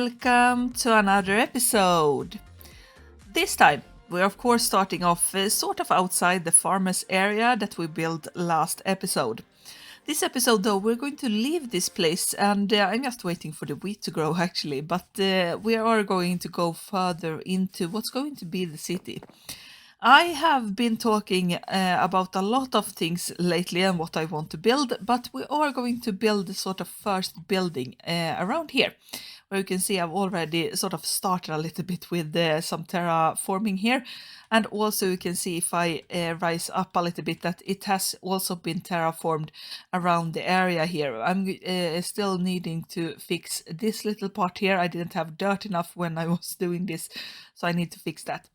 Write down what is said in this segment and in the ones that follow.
welcome to another episode. This time, we're of course starting off sort of outside the farmers area that we built last episode. This episode, though, we're going to leave this place, and I'm just waiting for the wheat to grow actually, but we are going to go further into what's going to be the city. I have been talking about a lot of things lately and what I want to build, but we are going to build the sort of first building around here. Where you can see I've already sort of started a little bit with some terraforming here. And also you can see if I rise up a little bit that it has also been terraformed around the area here. I'm still needing to fix this little part here. I didn't have dirt enough when I was doing this, so I need to fix that.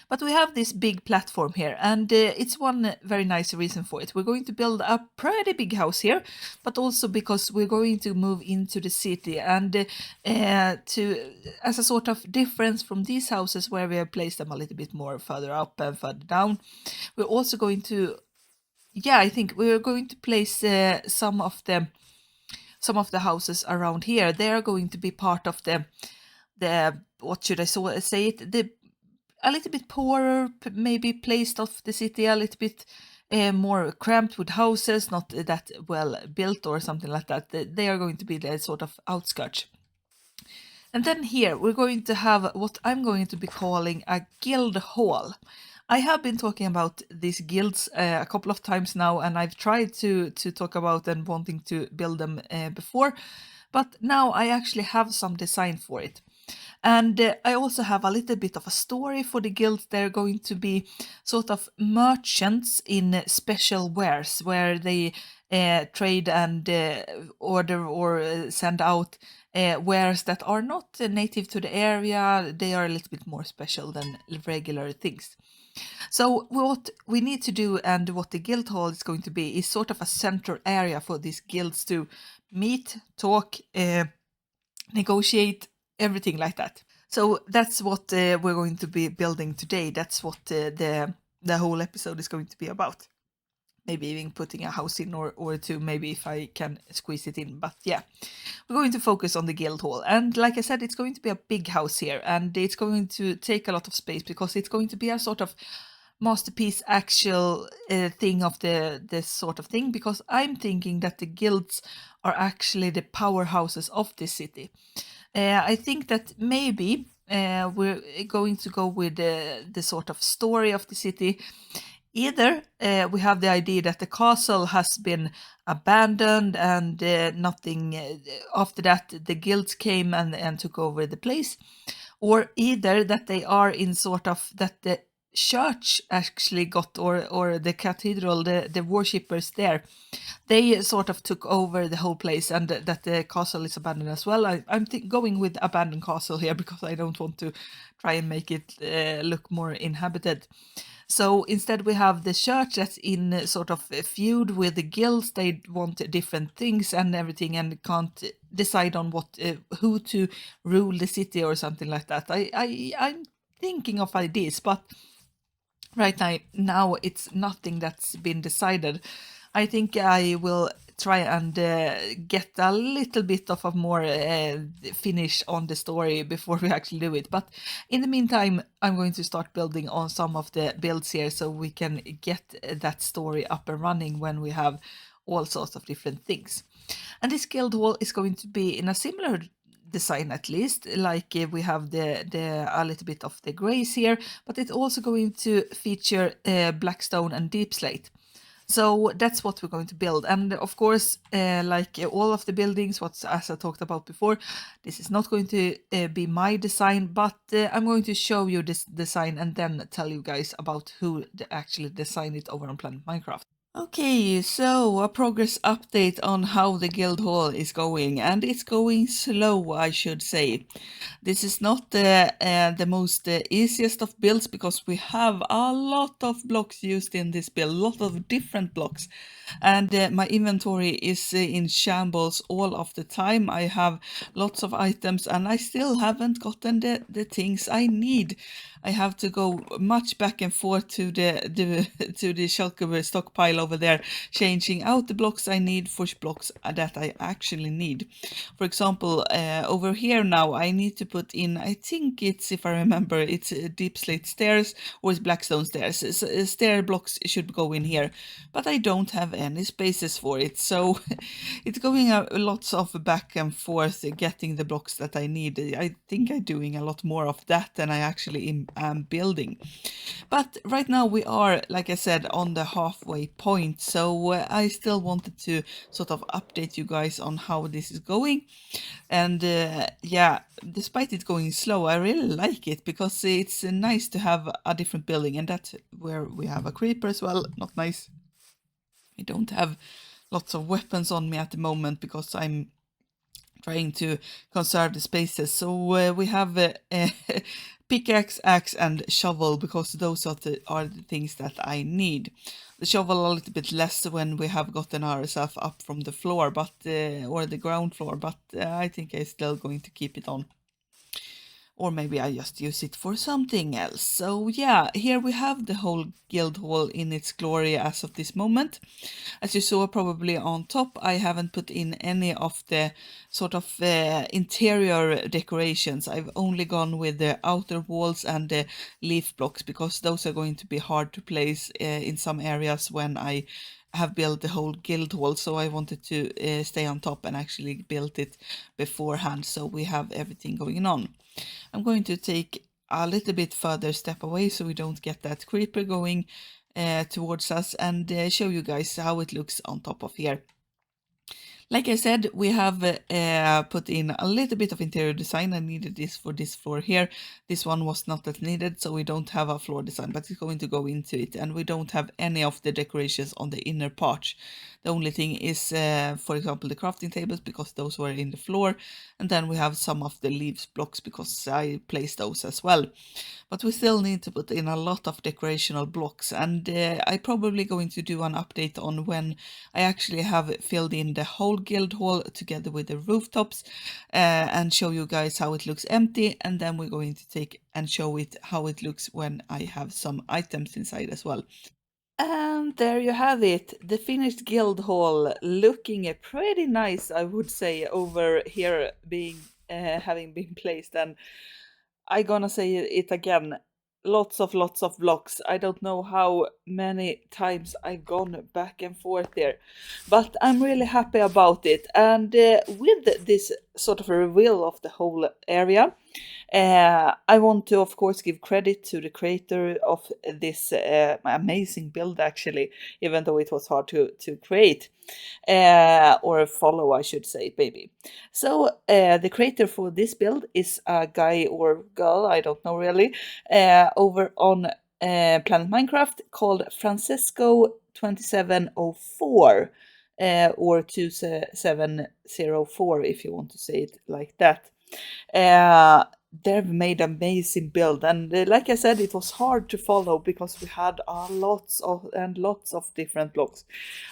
But we have this big platform here, and it's one very nice reason for it. We're going to build a pretty big house here, but also because we're going to move into the city, and as a sort of difference from these houses where we have placed them a little bit more further up and further down, we're also going to, I think we're going to place some of the houses around here. They are going to be part of the what should I say it, the a little bit poorer, maybe placed off the city, a little bit more cramped with houses, not that well built or something like that. They are going to be the sort of outskirts. And then here we're going to have what I'm going to be calling a guild hall. I have been talking about these guilds a couple of times now, and I've tried to talk about and wanting to build them before, but now I actually have some design for it. And I also have a little bit of a story for the guild. They're going to be sort of merchants in special wares where they trade and order or send out wares that are not native to the area. They are a little bit more special than regular things. So what we need to do and what the guild hall is going to be is sort of a central area for these guilds to meet, talk, negotiate, everything like that. So that's what we're going to be building today. That's what the whole episode is going to be about. Maybe even putting a house in or two, maybe if I can squeeze it in. But yeah, we're going to focus on the guild hall. And like I said, it's going to be a big house here, and it's going to take a lot of space because it's going to be a sort of masterpiece actual thing of this sort of thing, because I'm thinking that the guilds are actually the powerhouses of this city. I think that maybe we're going to go with the sort of story of the city. Either we have the idea that the castle has been abandoned and nothing after that the guilds came and took over the place, or either that they are in sort of that the church actually got or the cathedral, the worshippers there, they sort of took over the whole place, and that the castle is abandoned as well. I'm going with abandoned castle here because I don't want to try and make it look more inhabited. So instead we have the church that's in sort of a feud with the guilds. They want different things and everything and can't decide on what who to rule the city or something like that. I'm thinking of ideas, but right now it's nothing that's been decided. I think I will try and get a little bit of a more finish on the story before we actually do it. But in the meantime, I'm going to start building on some of the builds here so we can get that story up and running when we have all sorts of different things. And this guild hall is going to be in a similar design, at least, like we have the a little bit of the grays here, but it's also going to feature blackstone and deep slate. So that's what we're going to build. And of course, like all of the buildings, as I talked about before, this is not going to be my design, but I'm going to show you this design and then tell you guys about who actually designed it over on Planet Minecraft. Okay, so a progress update on how the guild hall is going, and it's going slow, I should say. This is not the most easiest of builds because we have a lot of blocks used in this build, a lot of different blocks, and my inventory is in shambles all of the time. I have lots of items and I still haven't gotten the things I need. I have to go much back and forth to the to the shulker stockpile over there, changing out the blocks I need for blocks that I actually need. For example, over here now I need to put in, I think it's, if I remember, it's deep slate stairs or it's blackstone stairs. Stair blocks should go in here, but I don't have any spaces for it, so it's going lots of back and forth getting the blocks that I need. I think I'm doing a lot more of that than I actually am building. But right now we are, like I said, on the halfway point, so I still wanted to sort of update you guys on how this is going. And yeah, despite it going slow, I really like it because it's nice to have a different building, and that's where we have a creeper as well. Not nice. I don't have lots of weapons on me at the moment because I'm trying to conserve the spaces. So we have pickaxe, axe, and shovel because those are the things that I need. The shovel a little bit less when we have gotten ourselves up from the floor, but or the ground floor. But I think I'm still going to keep it on. Or maybe I just use it for something else. So yeah, here we have the whole guild hall in its glory as of this moment. As you saw probably on top, I haven't put in any of the sort of interior decorations. I've only gone with the outer walls and the leaf blocks because those are going to be hard to place in some areas when I have built the whole guild hall, so I wanted to stay on top and actually built it beforehand, so we have everything going on. I'm going to take a little bit further step away so we don't get that creeper going towards us, and show you guys how it looks on top of here. Like I said, we have put in a little bit of interior design. I needed this for this floor here. This one was not that needed, so we don't have a floor design, but it's going to go into it. And we don't have any of the decorations on the inner part. The only thing is, for example, the crafting tables, because those were in the floor. And then we have some of the leaves blocks, because I placed those as well. But we still need to put in a lot of decorational blocks, and I'm probably going to do an update on when I actually have filled in the whole guild hall together with the rooftops, and show you guys how it looks empty, and then we're going to take and show it how it looks when I have some items inside as well. And there you have it, the finished guild hall, looking pretty nice, I would say, over here being having been placed. And I gonna say it again, lots of blocks. I don't know how many times I've gone back and forth there, but I'm really happy about it. And with this sort of a reveal of the whole area, I want to, of course, give credit to the creator of this amazing build, actually, even though it was hard to create or follow, I should say, maybe. So the creator for this build is a guy or girl, I don't know really, over on Planet Minecraft called Francesco2704. Or 2704 if you want to say it like that. They've made amazing build, and like I said, it was hard to follow because we had lots of different blocks.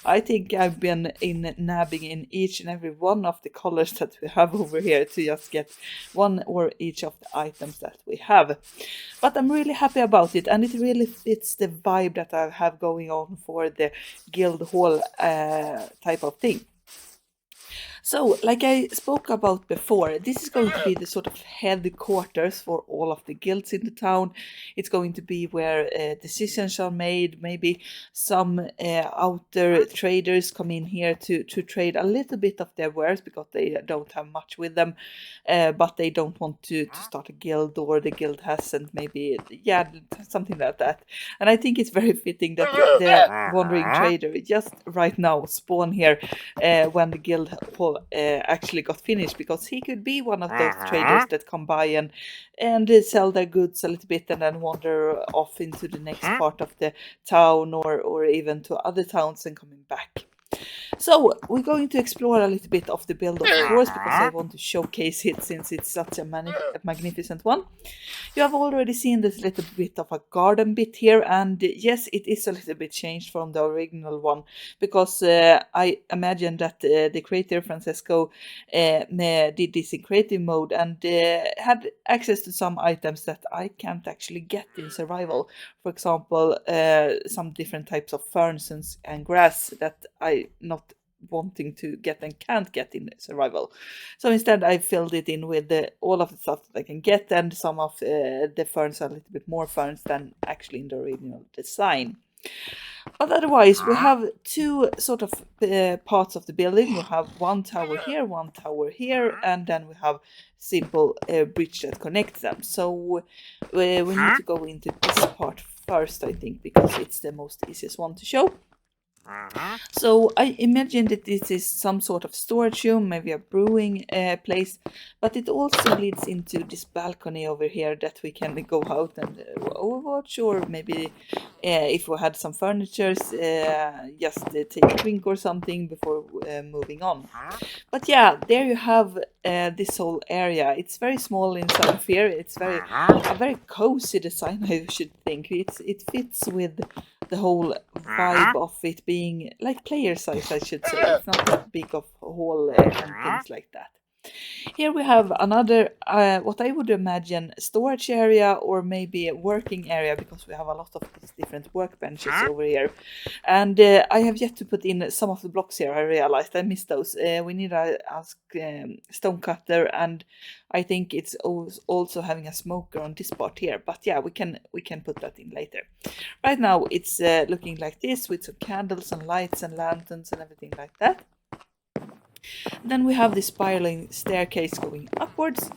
I think I've been nabbing in each and every one of the colors that we have over here to just get one or each of the items that we have. But I'm really happy about it, and it really fits the vibe that I have going on for the guild hall type of thing. So, like I spoke about before, this is going to be the sort of headquarters for all of the guilds in the town. It's going to be where decisions are made. Maybe some outer traders come in here to trade a little bit of their wares because they don't have much with them, but they don't want to start a guild, or the guild hasn't, maybe, yeah, something like that. And I think it's very fitting that the wandering trader just right now spawn here when the guild hall actually got finished, because he could be one of those traders that come by and sell their goods a little bit and then wander off into the next part of the town, or even to other towns and coming back. So we're going to explore a little bit of the build, of course, because I want to showcase it since it's such a magnificent one. You have already seen this little bit of a garden bit here, and yes, it is a little bit changed from the original one, because I imagine that the creator Francesco did this in creative mode and had access to some items that I can't actually get in survival. For example, some different types of ferns and grass that I not wanting to get and can't get in survival. So instead I filled it in with all of the stuff that I can get, and some of the ferns are a little bit more ferns than actually in the original design. But otherwise, we have two sort of parts of the building. We have one tower here, and then we have simple bridge that connects them. So we need to go into this part first, I think, because it's the most easiest one to show. So I imagine that this is some sort of storage room, maybe a brewing place, but it also leads into this balcony over here that we can go out and overwatch, or maybe if we had some furniture, just take a drink or something before moving on. But yeah, there you have this whole area. It's very small inside of here. It's a very cozy design, I should think. It fits with the whole vibe of it being like player size, I should say. It's not that big of a hall and things like that. Here we have another, what I would imagine, storage area or maybe a working area, because we have a lot of these different workbenches over here. And I have yet to put in some of the blocks here. I realized I missed those. We need a stone cutter, and I think it's also having a smoker on this part here. But yeah, we can put that in later. Right now it's looking like this, with some candles and lights and lanterns and everything like that. Then we have this spiraling staircase going upwards,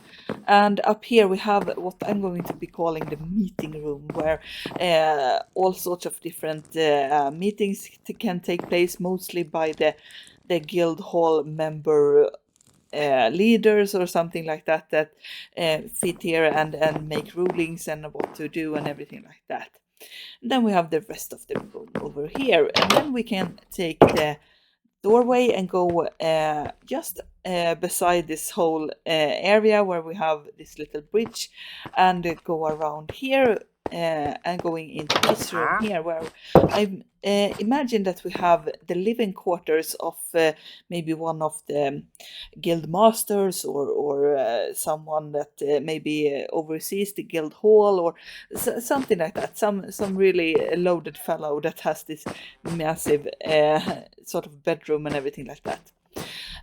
and up here we have what I'm going to be calling the meeting room, where all sorts of different meetings can take place, mostly by the guild hall member leaders or something like that fit here and make rulings and what to do and everything like that. And then we have the rest of the room over here, and then we can take the doorway and go just beside this whole area where we have this little bridge, and go around here and going into this room here, where I imagine that we have the living quarters of maybe one of the guild masters, or someone that maybe oversees the guild hall, or something like that. Some really loaded fellow that has this massive sort of bedroom and everything like that.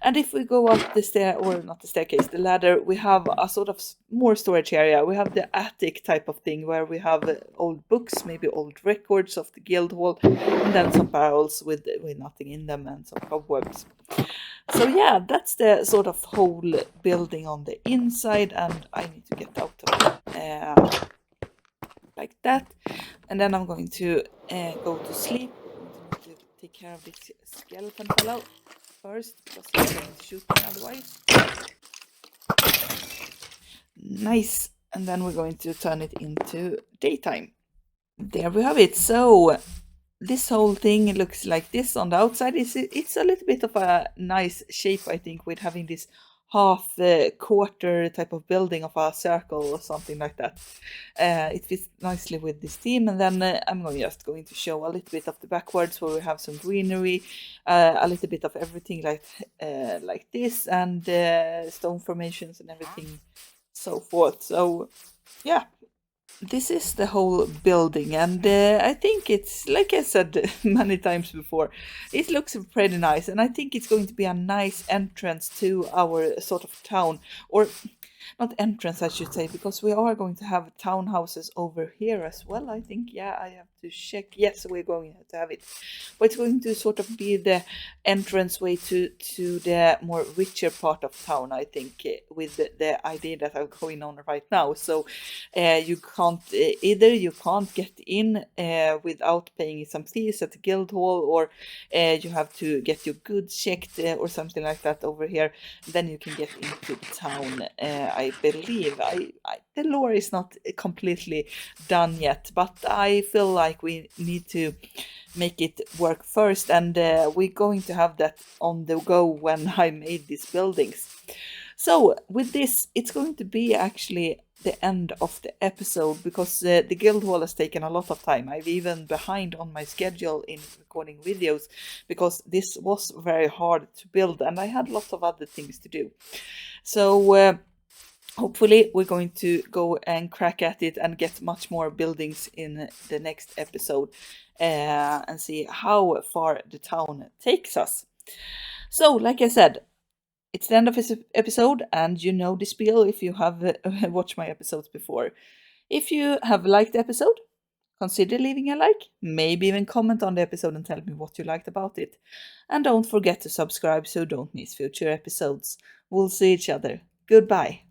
And if we go up the stair, or not the staircase, the ladder, we have a sort of more storage area. We have the attic type of thing, where we have old books, maybe old records of the guild hall, and then some barrels with nothing in them, and some cobwebs. So yeah, that's the sort of whole building on the inside, and I need to get out of it like that. And then I'm going to go to sleep. I'm going to take care of this skeleton fellow first, because he's going to shoot me otherwise. Nice. And then we're going to turn it into daytime. There we have it. So this whole thing looks like this on the outside. It's a little bit of a nice shape, I think, with having this half quarter type of building of a circle or something like that. It fits nicely with this theme. And then I'm just going to show a little bit of the backwards, where we have some greenery, a little bit of everything like this, and stone formations and everything, so forth. So yeah, this is the whole building, and I think it's, like I said many times before, it looks pretty nice, and I think it's going to be a nice entrance to our sort of town, or not entrance, I should say, because we are going to have townhouses over here as well, I think. Yeah, I have to check. Yes, we're going to have it, but it's going to sort of be the entrance way to the more richer part of town, I think, with the idea that I'm going on right now. So you can't you can't get in without paying some fees at the guild hall, or you have to get your goods checked or something like that over here. Then you can get into the town. I believe the lore is not completely done yet, but I feel like we need to make it work first, and we're going to have that on the go when I made these buildings. So with this, it's going to be actually the end of the episode, because the guild hall has taken a lot of time. I've even behind on my schedule in recording videos because this was very hard to build and I had lots of other things to do. So hopefully we're going to go and crack at it and get much more buildings in the next episode, and see how far the town takes us. So like I said, it's the end of this episode, and you know the spiel if you have watched my episodes before. If you have liked the episode, consider leaving a like, maybe even comment on the episode and tell me what you liked about it. And don't forget to subscribe so don't miss future episodes. We'll see each other. Goodbye.